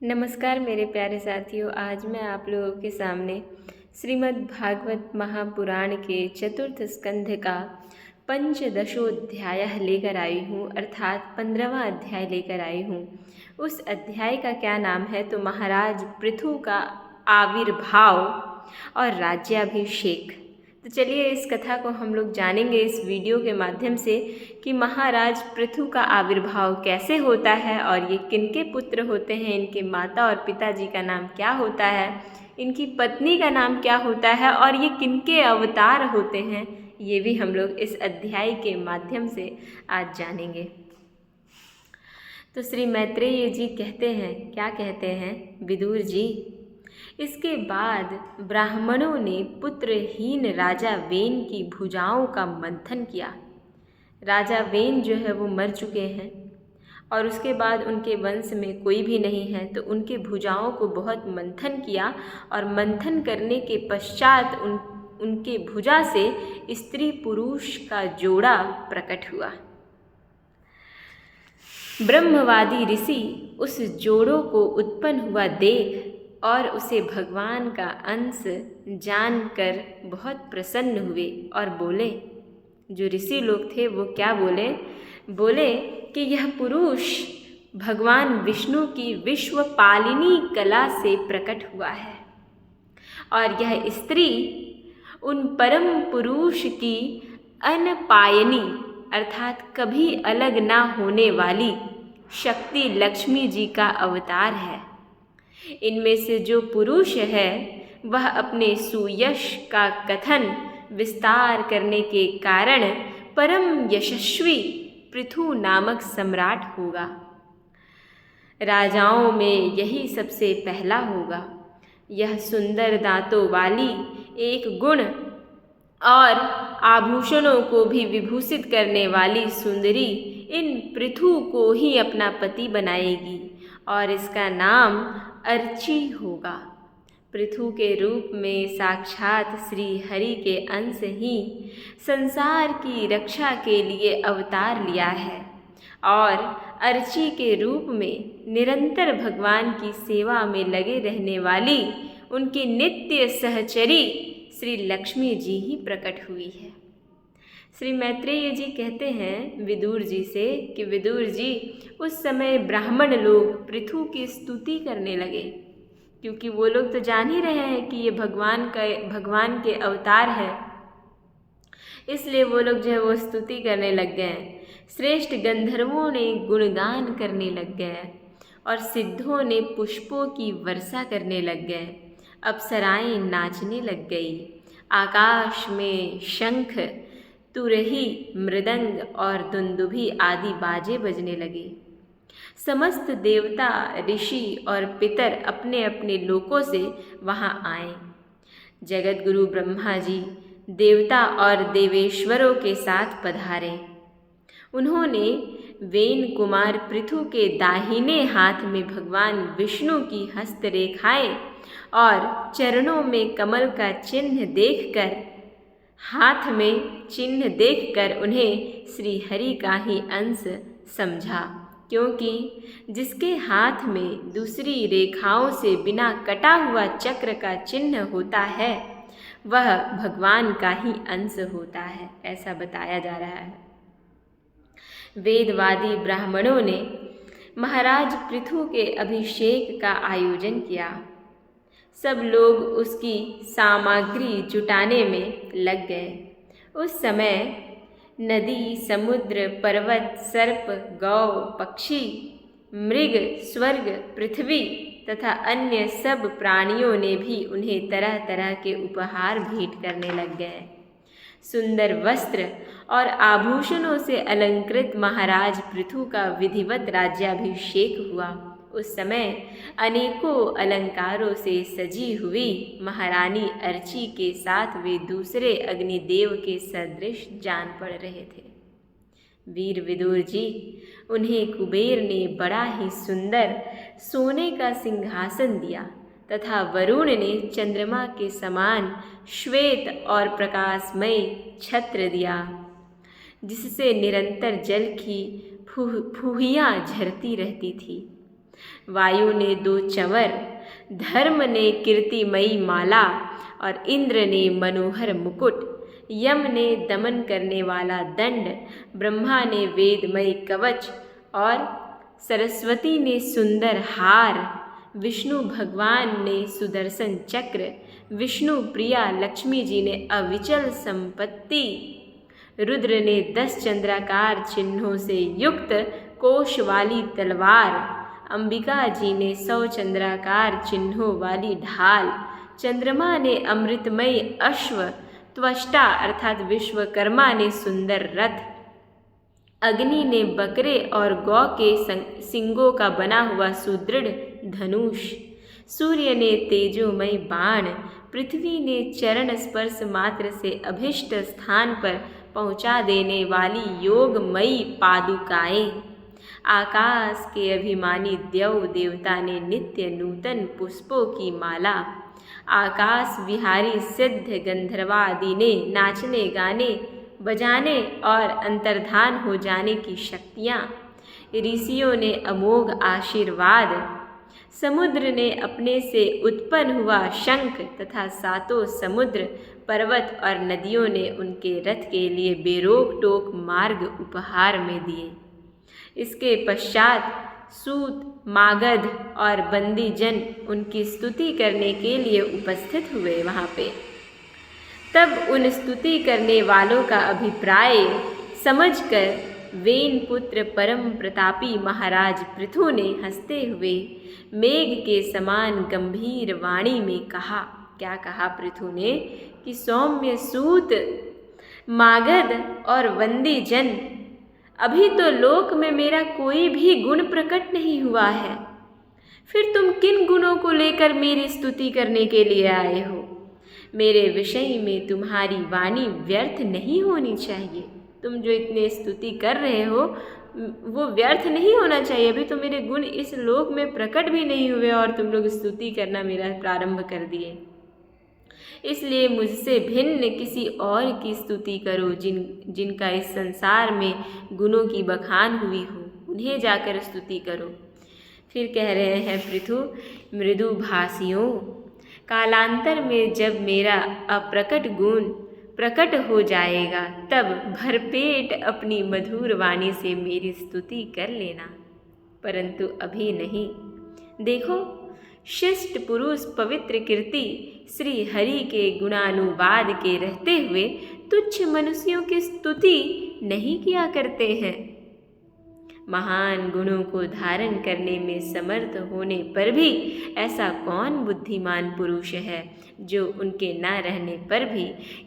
नमस्कार मेरे प्यारे साथियों। आज मैं आप लोगों के सामने श्रीमद् भागवत महापुराण के चतुर्थ स्कंध का पंचदशोध्याय लेकर आई हूँ, अर्थात 15वां अध्याय लेकर आई हूँ। उस अध्याय का क्या नाम है तो महाराज पृथु का आविर्भाव और राज्याभिषेक। तो चलिए इस कथा को हम लोग जानेंगे इस वीडियो के माध्यम से कि महाराज पृथु का आविर्भाव कैसे होता है और ये किनके पुत्र होते हैं, इनके माता और पिताजी का नाम क्या होता है, इनकी पत्नी का नाम क्या होता है और ये किनके अवतार होते हैं, ये भी हम लोग इस अध्याय के माध्यम से आज जानेंगे। तो श्री मैत्रेय जी कहते हैं, क्या कहते हैं विदुर जी। इसके बाद ब्राह्मणों ने पुत्रहीन राजा वेन की भुजाओं का मंथन किया। राजा वेन जो है वो मर चुके हैं और उसके बाद उनके वंश में कोई भी नहीं है, तो उनके भुजाओं को बहुत मंथन किया और मंथन करने के पश्चात उनके भुजा से स्त्री पुरुष का जोड़ा प्रकट हुआ। ब्रह्मवादी ऋषि उस जोड़ों को उत्पन्न हुआ देख और उसे भगवान का अंश जानकर बहुत प्रसन्न हुए और बोले, जो ऋषि लोग थे वो क्या बोले, बोले कि यह पुरुष भगवान विष्णु की विश्वपालिनी कला से प्रकट हुआ है और यह स्त्री उन परम पुरुष की अनपायनी अर्थात कभी अलग ना होने वाली शक्ति लक्ष्मी जी का अवतार है। इनमें से जो पुरुष है वह अपने सुयश का कथन विस्तार करने के कारण परम यशस्वी पृथु नामक सम्राट होगा। राजाओं में यही सबसे पहला होगा। यह सुंदर दांतों वाली एक गुण और आभूषणों को भी विभूषित करने वाली सुंदरी इन पृथु को ही अपना पति बनाएगी और इसका नाम अर्ची होगा। पृथु के रूप में साक्षात श्री हरि के अंश ही संसार की रक्षा के लिए अवतार लिया है और अर्ची के रूप में निरंतर भगवान की सेवा में लगे रहने वाली उनकी नित्य सहचरी श्री लक्ष्मी जी ही प्रकट हुई है। श्री मैत्रेय जी कहते हैं विदुर जी से कि विदुर जी, उस समय ब्राह्मण लोग पृथु की स्तुति करने लगे, क्योंकि वो लोग तो जान ही रहे हैं कि ये भगवान के अवतार है, इसलिए वो लोग जो है वो स्तुति करने लग गए। श्रेष्ठ गंधर्वों ने गुणगान करने लग गए और सिद्धों ने पुष्पों की वर्षा करने लग गए। अप्सराएं नाचने लग गई। आकाश में शंख, तुरही, मृदंग और दुंदुभी आदि बाजे बजने लगे। समस्त देवता, ऋषि और पितर अपने अपने लोकों से वहाँ आए। जगत गुरु ब्रह्मा जी देवता और देवेश्वरों के साथ पधारे। उन्होंने वेन कुमार पृथु के दाहिने हाथ में भगवान विष्णु की हस्तरेखाएं और चरणों में कमल का चिन्ह देखकर, हाथ में चिन्ह देखकर उन्हें श्री हरि का ही अंश समझा, क्योंकि जिसके हाथ में दूसरी रेखाओं से बिना कटा हुआ चक्र का चिन्ह होता है वह भगवान का ही अंश होता है, ऐसा बताया जा रहा है। वेदवादी ब्राह्मणों ने महाराज पृथु के अभिषेक का आयोजन किया। सब लोग उसकी सामग्री जुटाने में लग गए। उस समय नदी, समुद्र, पर्वत, सर्प, गौ, पक्षी, मृग, स्वर्ग, पृथ्वी तथा अन्य सब प्राणियों ने भी उन्हें तरह तरह के उपहार भेंट करने लग गए। सुंदर वस्त्र और आभूषणों से अलंकृत महाराज पृथु का विधिवत राज्याभिषेक हुआ। उस समय अनेकों अलंकारों से सजी हुई महारानी अर्ची के साथ वे दूसरे अग्निदेव के सदृश जान पड़ रहे थे। वीर विदुर जी, उन्हें कुबेर ने बड़ा ही सुंदर सोने का सिंहासन दिया तथा वरुण ने चंद्रमा के समान श्वेत और प्रकाशमय छत्र दिया, जिससे निरंतर जल की फुहियाँ झरती रहती थी। वायु ने 2 चंवर, धर्म ने कीर्तिमयी माला और इंद्र ने मनोहर मुकुट, यम ने दमन करने वाला दंड, ब्रह्मा ने वेदमय कवच और सरस्वती ने सुंदर हार, विष्णु भगवान ने सुदर्शन चक्र, विष्णु प्रिया लक्ष्मी जी ने अविचल संपत्ति, रुद्र ने 10 चंद्राकार चिन्हों से युक्त कोश वाली तलवार, अंबिका जी ने 100 चंद्राकार चिन्हों वाली ढाल, चंद्रमा ने अमृतमय अश्व, त्वष्टा अर्थात विश्वकर्मा ने सुंदर रथ, अग्नि ने बकरे और गौ के सिंगों का बना हुआ सुदृढ़ धनुष, सूर्य ने तेजोमय बाण, पृथ्वी ने चरण स्पर्श मात्र से अभिष्ट स्थान पर पहुँचा देने वाली योगमयी पादुकाएं, आकाश के अभिमानी देव देवता ने नित्य नूतन पुष्पों की माला, आकाश विहारी सिद्ध गंधर्वादि ने नाचने गाने बजाने और अंतर्धान हो जाने की शक्तियाँ, ऋषियों ने अमोघ आशीर्वाद, समुद्र ने अपने से उत्पन्न हुआ शंख तथा 7 समुद्र पर्वत और नदियों ने उनके रथ के लिए बेरोक टोक मार्ग उपहार में दिए। इसके पश्चात सूत, मागध और बंदी जन उनकी स्तुति करने के लिए उपस्थित हुए वहाँ पे। तब उन स्तुति करने वालों का अभिप्राय समझकर वेन पुत्र परम प्रतापी महाराज पृथु ने हंसते हुए मेघ के समान गंभीर वाणी में कहा। क्या कहा पृथु ने कि सौम्य सूत, मागध और वंदी जन, अभी तो लोक में मेरा कोई भी गुण प्रकट नहीं हुआ है, फिर तुम किन गुणों को लेकर मेरी स्तुति करने के लिए आए हो? मेरे विषय में तुम्हारी वाणी व्यर्थ नहीं होनी चाहिए। तुम जो इतने स्तुति कर रहे हो वो व्यर्थ नहीं होना चाहिए। अभी तो मेरे गुण इस लोक में प्रकट भी नहीं हुए और तुम लोग स्तुति करना मेरा प्रारंभ कर दिए। इसलिए मुझसे भिन्न किसी और की स्तुति करो जिनका इस संसार में गुणों की बखान हुई हो, उन्हें जाकर स्तुति करो। फिर कह रहे हैं पृथु, मृदु भाषियों, कालांतर में जब मेरा अप्रकट गुण प्रकट हो जाएगा तब भरपेट अपनी मधुर वाणी से मेरी स्तुति कर लेना, परंतु अभी नहीं। देखो, शिष्ट पुरुष पवित्र कीर्ति श्री हरि के गुणानुवाद के रहते हुए तुच्छ मनुष्यों की स्तुति नहीं किया करते हैं। महान गुणों को धारण करने में समर्थ होने पर भी ऐसा कौन बुद्धिमान पुरुष है जो उनके न रहने पर भी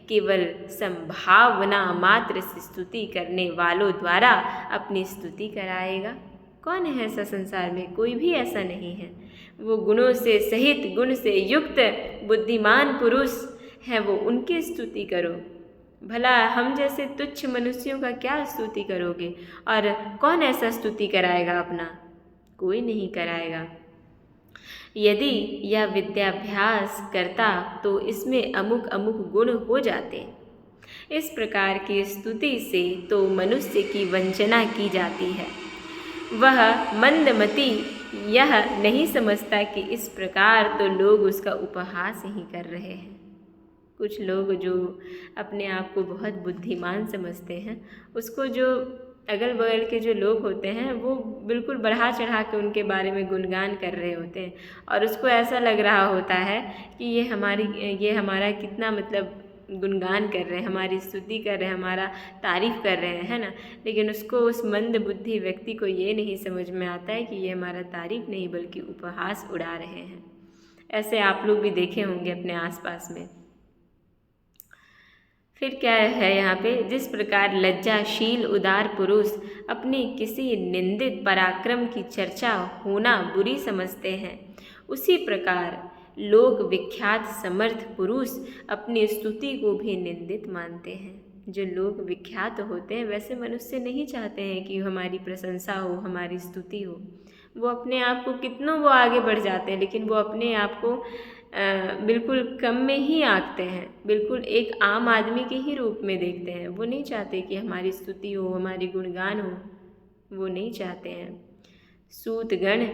केवल संभावना मात्र से स्तुति करने वालों द्वारा अपनी स्तुति कराएगा? कौन है ऐसा संसार में? कोई भी ऐसा नहीं है। वो गुणों से सहित, गुण से युक्त बुद्धिमान पुरुष है, वो उनकी स्तुति करो। भला हम जैसे तुच्छ मनुष्यों का क्या स्तुति करोगे? और कौन ऐसा स्तुति कराएगा अपना? कोई नहीं कराएगा। यदि यह विद्याभ्यास करता तो इसमें अमुक अमुक गुण हो जाते। इस प्रकार की स्तुति से तो मनुष्य की वंचना की जाती है। वह मंदमती यह नहीं समझता कि इस प्रकार तो लोग उसका उपहास ही कर रहे हैं। कुछ लोग जो अपने आप को बहुत बुद्धिमान समझते हैं, उसको जो अगल बगल के जो लोग होते हैं वो बिल्कुल बढ़ा चढ़ा के उनके बारे में गुणगान कर रहे होते हैं, और उसको ऐसा लग रहा होता है कि ये हमारा कितना मतलब गुणगान कर रहे हैं, हमारी स्तुति कर रहे हैं, हमारा तारीफ़ कर रहे हैं, है ना। लेकिन उसको, उस मंद बुद्धि व्यक्ति को ये नहीं समझ में आता है कि ये हमारा तारीफ़ नहीं बल्कि उपहास उड़ा रहे हैं। ऐसे आप लोग भी देखे होंगे अपने आसपास में। फिर क्या है यहाँ पे, जिस प्रकार लज्जाशील उदार पुरुष अपनी किसी निंदित पराक्रम की चर्चा होना बुरी समझते हैं, उसी प्रकार लोक विख्यात समर्थ पुरुष अपनी स्तुति को भी निंदित मानते हैं। जो लोग विख्यात होते हैं वैसे मनुष्य नहीं चाहते हैं कि हमारी प्रशंसा हो, हमारी स्तुति हो। वो अपने आप को कितनों वो आगे बढ़ जाते हैं, लेकिन वो अपने आप को बिल्कुल कम में ही आंकते हैं, बिल्कुल एक आम आदमी के ही रूप में देखते हैं। वो नहीं चाहते कि हमारी स्तुति हो, हमारी गुणगान हो, वो नहीं चाहते हैं। सूतगण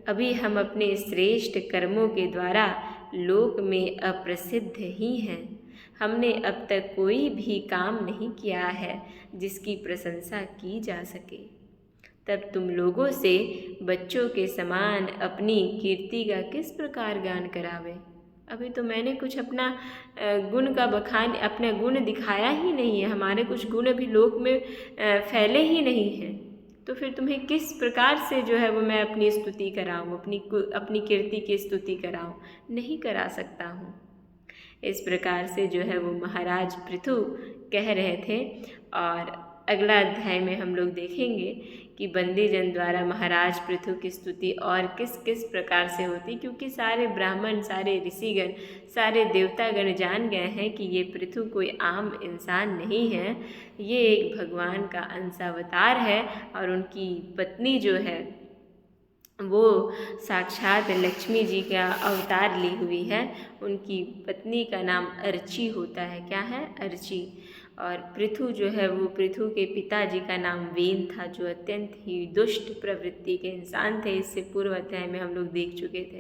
अभी हम अपने श्रेष्ठ कर्मों के द्वारा लोक में अप्रसिद्ध ही हैं। हमने अब तक कोई भी काम नहीं किया है जिसकी प्रशंसा की जा सके। तब तुम लोगों से बच्चों के समान अपनी कीर्ति का किस प्रकार गान करावे। अभी तो मैंने कुछ अपना गुण का बखान, अपना गुण दिखाया ही नहीं है। हमारे कुछ गुण अभी लोक में फैले ही नहीं हैं। तो फिर तुम्हें किस प्रकार से जो है वो मैं अपनी स्तुति कराऊँ, अपनी कीर्ति की स्तुति कराऊँ? नहीं करा सकता हूँ। इस प्रकार से जो है वो महाराज पृथु कह रहे थे। और अगला अध्याय में हम लोग देखेंगे कि बंदीजन द्वारा महाराज पृथु की स्तुति और किस किस प्रकार से होती, क्योंकि सारे ब्राह्मण, सारे ऋषिगण, सारे देवतागण जान गए हैं कि ये पृथु कोई आम इंसान नहीं है, ये एक भगवान का अंशावतार है। और उनकी पत्नी जो है वो साक्षात लक्ष्मी जी का अवतार ली हुई है। उनकी पत्नी का नाम अर्ची होता है। क्या है? अर्ची। और पृथु जो है वो पृथु के पिताजी का नाम वेन था, जो अत्यंत ही दुष्ट प्रवृत्ति के इंसान थे। इससे पूर्व अध्याय में हम लोग देख चुके थे।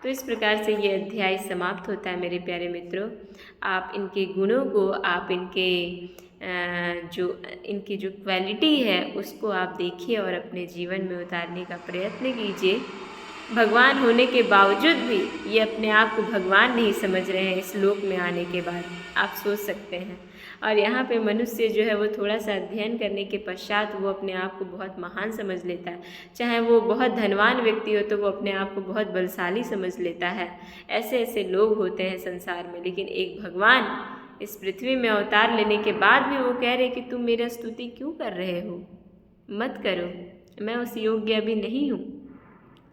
तो इस प्रकार से ये अध्याय समाप्त होता है मेरे प्यारे मित्रों। आप इनके गुणों को, आप इनकी जो क्वालिटी है उसको आप देखिए और अपने जीवन में उतारने का प्रयत्न कीजिए। भगवान होने के बावजूद भी ये अपने आप को भगवान नहीं समझ रहे हैं। इस लोक में आने के बाद आप सोच सकते हैं। और यहाँ पे मनुष्य जो है वो थोड़ा सा अध्ययन करने के पश्चात वो अपने आप को बहुत महान समझ लेता है। चाहे वो बहुत धनवान व्यक्ति हो तो वो अपने आप को बहुत बलशाली समझ लेता है। ऐसे ऐसे लोग होते हैं संसार में। लेकिन एक भगवान इस पृथ्वी में अवतार लेने के बाद भी वो कह रहे कि तुम मेरा स्तुति क्यों कर रहे हो? मत करो, मैं उस योग्य अभी नहीं हूँ।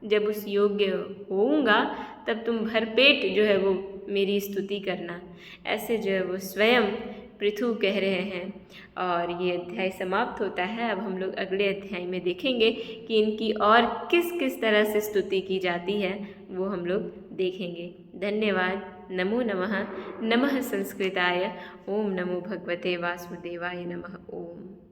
जब उस योग्य होऊंगा तब तुम भरपेट जो है वो मेरी स्तुति करना। ऐसे जो है वो स्वयं पृथु कह रहे हैं। और ये अध्याय समाप्त होता है। अब हम लोग अगले अध्याय में देखेंगे कि इनकी और किस किस तरह से स्तुति की जाती है, वो हम लोग देखेंगे। धन्यवाद। नमो नमः। नमः संस्कृताय। ओम नमो भगवते वासुदेवाय नमः। ओम।